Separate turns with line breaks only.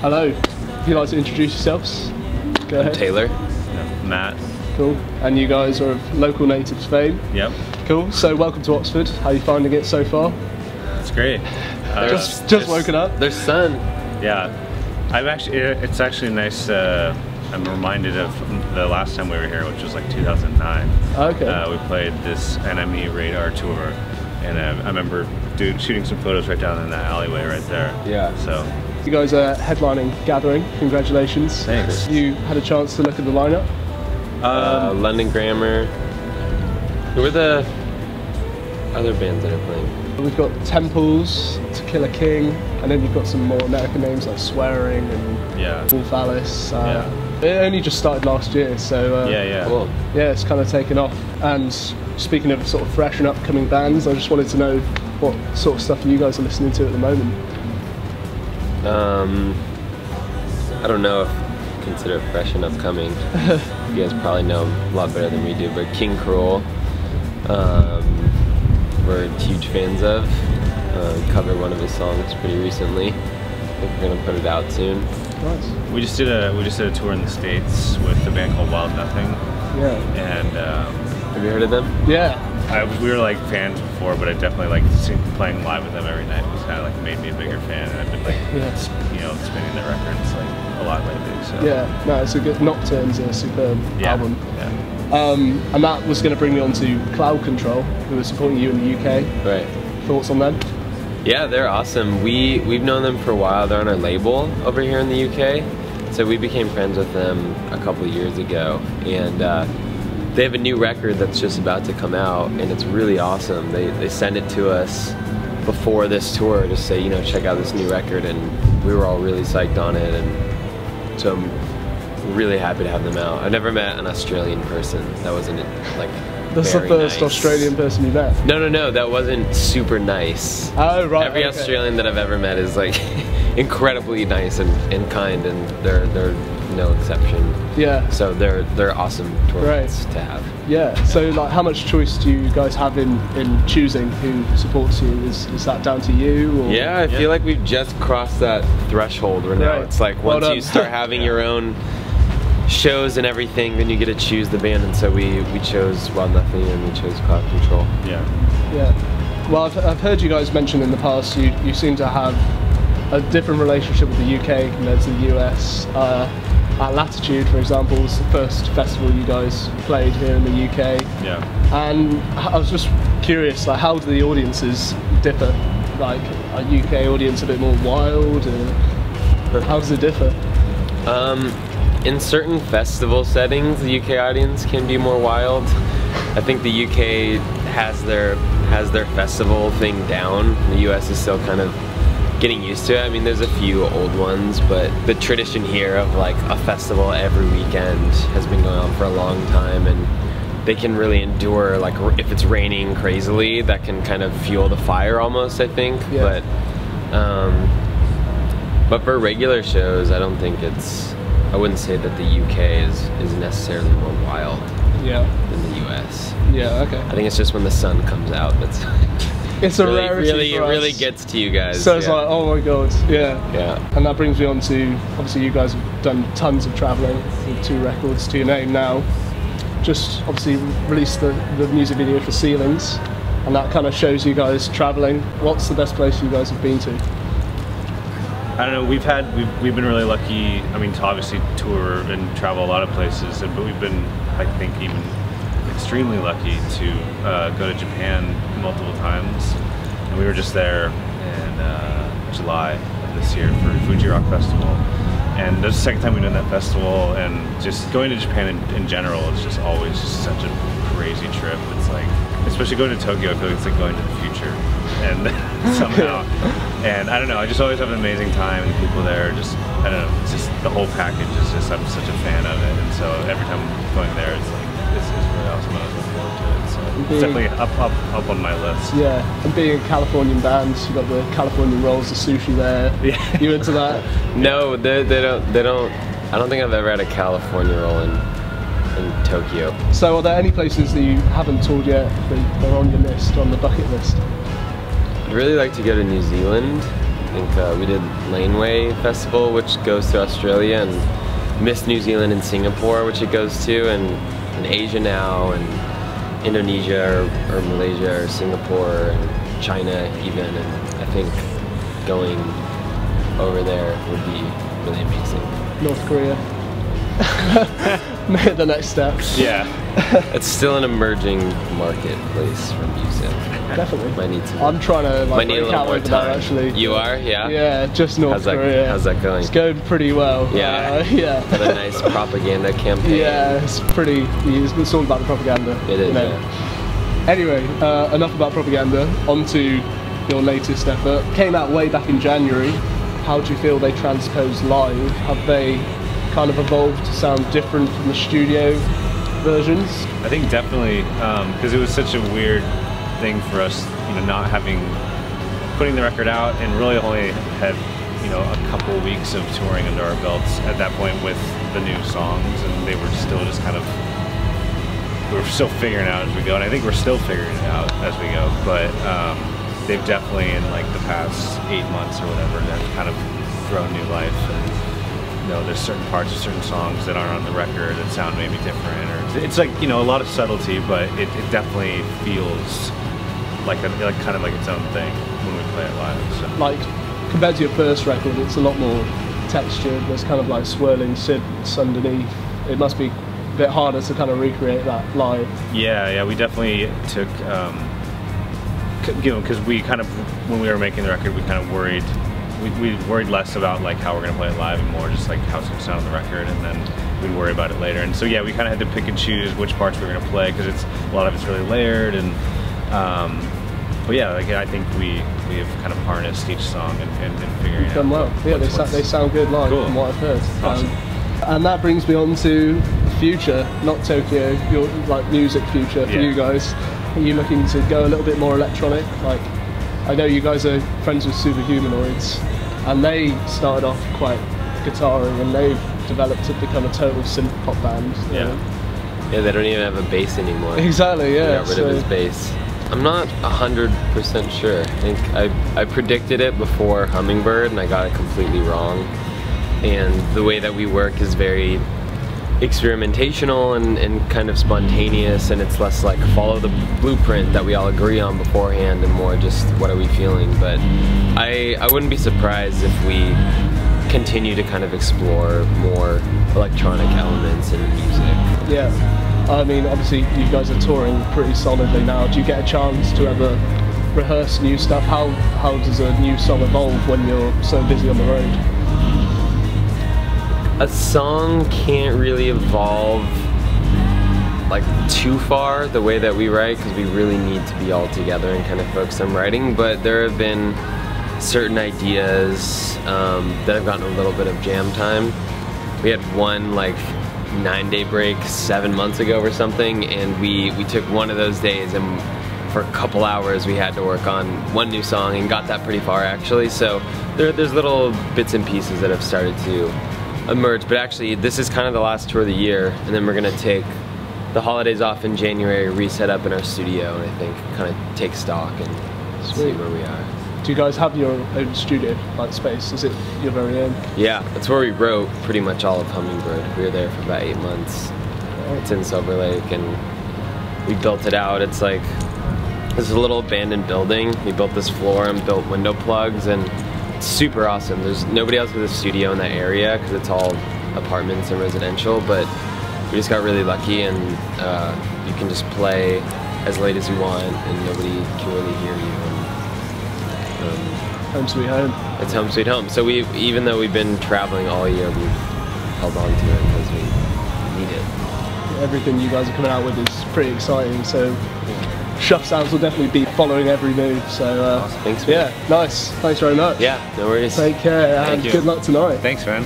Hello. If you'd like to introduce yourselves, go ahead.
Taylor.
Yeah. Matt.
Cool. And you guys are of local natives fame.
Yep.
Cool. So welcome to Oxford. How are you finding it so far?
It's great.
Just woken up.
There's sun.
Yeah. It's actually nice. I'm reminded of the last time we were here, which was like 2009.
Okay.
We played this NME Radar tour, and I remember shooting some photos right down in that alleyway right there.
Yeah.
So.
You guys are headlining Gathering. Congratulations.
Thanks.
You had a chance to look at the lineup.
London Grammar. Who are the other bands that are playing?
We've got Temples, To Kill a King, and then you've got some more American names like Swearing and Wolf Alice. It only just started last year, so
Cool.
yeah, it's kind of taken off. And speaking of sort of fresh and upcoming bands, I just wanted to know what sort of stuff you guys are listening to at the moment.
I don't know if consider it fresh and upcoming. You guys probably know a lot better than we do, but King Krule, we're huge fans of. Covered one of his songs pretty recently. I think we're gonna put it out soon.
Nice.
We just did a tour in the States with a band called Wild Nothing.
Yeah.
And
Have you heard of them?
Yeah.
we were like fans before, but I definitely like playing live with them every night. It was kind of like made me a bigger fan, and I've been like, spinning their records like a lot lately. So.
Yeah. No, it's a good. Nocturne's a superb album.
Yeah.
And that was going to bring me on to Cloud Control, who are supporting you in the UK.
Right.
Thoughts on them?
Yeah, they're awesome. We've known them for a while. They're on our label over here in the UK. So we became friends with them a couple of years ago, and they have a new record that's just about to come out, and it's really awesome. They sent it to us before this tour to say, check out this new record, and we were all really psyched on it, and so I'm really happy to have them out. I've never met an Australian person that wasn't like
That's the first
nice.
Australian person you met?
No, that wasn't super nice.
Oh, right.
Every Australian that I've ever met is like incredibly nice and kind, and they're no exception.
Yeah.
So they're awesome tour mates to have.
Yeah. So like, how much choice do you guys have in choosing who supports you? Is that down to you? Or?
Yeah, I feel like we've just crossed that threshold where now it's like once you start having your own shows and everything, then you get to choose the band, and so we chose Wild Nothing and we chose Cloud Control.
Yeah.
Yeah. Well, I've heard you guys mention in the past you seem to have a different relationship with the UK compared to the US. At Latitude, for example, was the first festival you guys played here in the UK.
Yeah.
And I was just curious, like, how do the audiences differ? Like, a UK audience a bit more wild, or how does it differ?
In certain festival settings, the UK audience can be more wild. I think the UK has their festival thing down. The US is still kind of getting used to it. I mean, there's a few old ones, but the tradition here of like a festival every weekend has been going on for a long time, and they can really endure, like, if it's raining crazily, that can kind of fuel the fire almost, I think.
Yeah.
But for regular shows, I wouldn't say that the UK is necessarily more wild than the US.
Yeah, okay.
I think it's just when the sun comes out that's
it's a rarity for us.
It really gets to you guys.
So it's like, oh my god, yeah.
Yeah.
And that brings me on to, obviously you guys have done tons of travelling with 2 records to your name now. Just obviously released the music video for Ceilings, and that kind of shows you guys travelling. What's the best place you guys have been to?
I don't know. We've been really lucky. I mean, to obviously tour and travel a lot of places, but we've been, I think, even extremely lucky to go to Japan multiple times. And we were just there in July of this year for Fuji Rock Festival. And that's the second time we've done that festival, and just going to Japan in general is just always just such a crazy trip. It's like, especially going to Tokyo, I feel like it's like going to the future, and somehow. And I don't know, I just always have an amazing time, and the people there just, I don't know, it's just the whole package is just, I'm such a fan of it, and so every time I'm going there, it's like, this is really awesome, I was looking forward to it, so it's definitely up on my list.
Yeah, and being a Californian band, you got the Californian rolls, the sushi there. Yeah. You into that?
No, they don't. I don't think I've ever had a California roll in Tokyo.
So are there any places that you haven't toured yet that are on your list, on the bucket list?
I'd really like to go to New Zealand. I think we did Laneway Festival, which goes to Australia, and Miss New Zealand and Singapore, which it goes to, and Asia now, and Indonesia or Malaysia or Singapore and China even, and I think going over there would be really amazing.
North Korea. The next step.
Yeah.
It's still an emerging marketplace for music.
Definitely.
Might need to.
I'm trying to like
Might need a
break
little
out
more
over there
time.
actually.
You are? Yeah?
Yeah, just North Korea.
How's that going?
It's going pretty well.
Yeah.
Yeah.
Got a nice propaganda campaign.
Yeah, it's pretty. It's all about the propaganda.
It is.
You know.
Yeah.
Anyway, enough about propaganda. On to your latest effort. Came out way back in January. How do you feel they transposed live? Have they kind of evolved to sound different from the studio versions?
I think definitely, because it was such a weird thing for us, you know, not putting the record out and really only had, you know, a couple weeks of touring under our belts at that point with the new songs, and they were still just kind of, we were still figuring it out as we go, and I think we're still figuring it out as we go, but they've definitely in like the past 8 months or whatever, they've kind of grown new life. And, you know, there's certain parts of certain songs that aren't on the record that sound maybe different, or it's like, you know, a lot of subtlety, but it definitely feels like kind of like its own thing when we play it live. So.
Like compared to your first record, it's a lot more textured. There's kind of like swirling synths underneath. It must be a bit harder to kind of recreate that live.
Yeah, we definitely took, you know, because we kind of, when we were making the record, we kind of worried. We worried less about like how we're gonna play it live and more just like how it's gonna sound on the record, and then we'd worry about it later. And so yeah, we kind of had to pick and choose which parts we were gonna play because a lot of it's really layered. And but yeah, like I think we have kind of harnessed each song and figuring
You've done well. Yeah, they sound good live
cool.
from what I've heard.
Awesome.
And that brings me on to the future, not Tokyo. Your like music future for you guys. Are you looking to go a little bit more electronic? Like, I know you guys are friends with Superhumanoids, and they started off quite guitar-y, and they've developed to become a total synth pop band.
Yeah, they don't even have a bass anymore.
Exactly, yeah.
He got rid of his bass. I'm not 100% sure. I think I predicted it before Hummingbird, and I got it completely wrong. And the way that we work is very experimentational and kind of spontaneous, and it's less like follow the blueprint that we all agree on beforehand and more just what are we feeling. But I wouldn't be surprised if we continue to kind of explore more electronic elements in music.
Yeah, I mean obviously you guys are touring pretty solidly now. Do you get a chance to ever rehearse new stuff? How does a new song evolve when you're so busy on the road?
A song can't really evolve like too far the way that we write, because we really need to be all together and kind of focus on writing. But there have been certain ideas that have gotten a little bit of jam time. We had one like 9-day break 7 months ago or something, and we took one of those days, and for a couple hours we had to work on one new song and got that pretty far actually. So there's little bits and pieces that have started to emerge, but actually this is kind of the last tour of the year, and then we're gonna take the holidays off in January, reset up in our studio, and I think kind of take stock and see where we are.
Do you guys have your own studio, like space? Is it your very own?
Yeah, that's where we wrote pretty much all of Hummingbird. We were there for about 8 months. It's in Silver Lake, and we built it out. It's like this little abandoned building. We built this floor and built window plugs, and it's super awesome. There's nobody else with a studio in that area because it's all apartments and residential, but we just got really lucky, and you can just play as late as you want and nobody can really hear you. And,
home sweet home.
It's home sweet home. So even though we've been traveling all year, we've held on to it because we need it.
Everything you guys are coming out with is pretty exciting, so ShufSounds will definitely be following every move, so
awesome. Thanks, man.
Yeah, nice. Thanks very much.
Yeah, no worries.
Take care, and good luck tonight.
Thanks, man.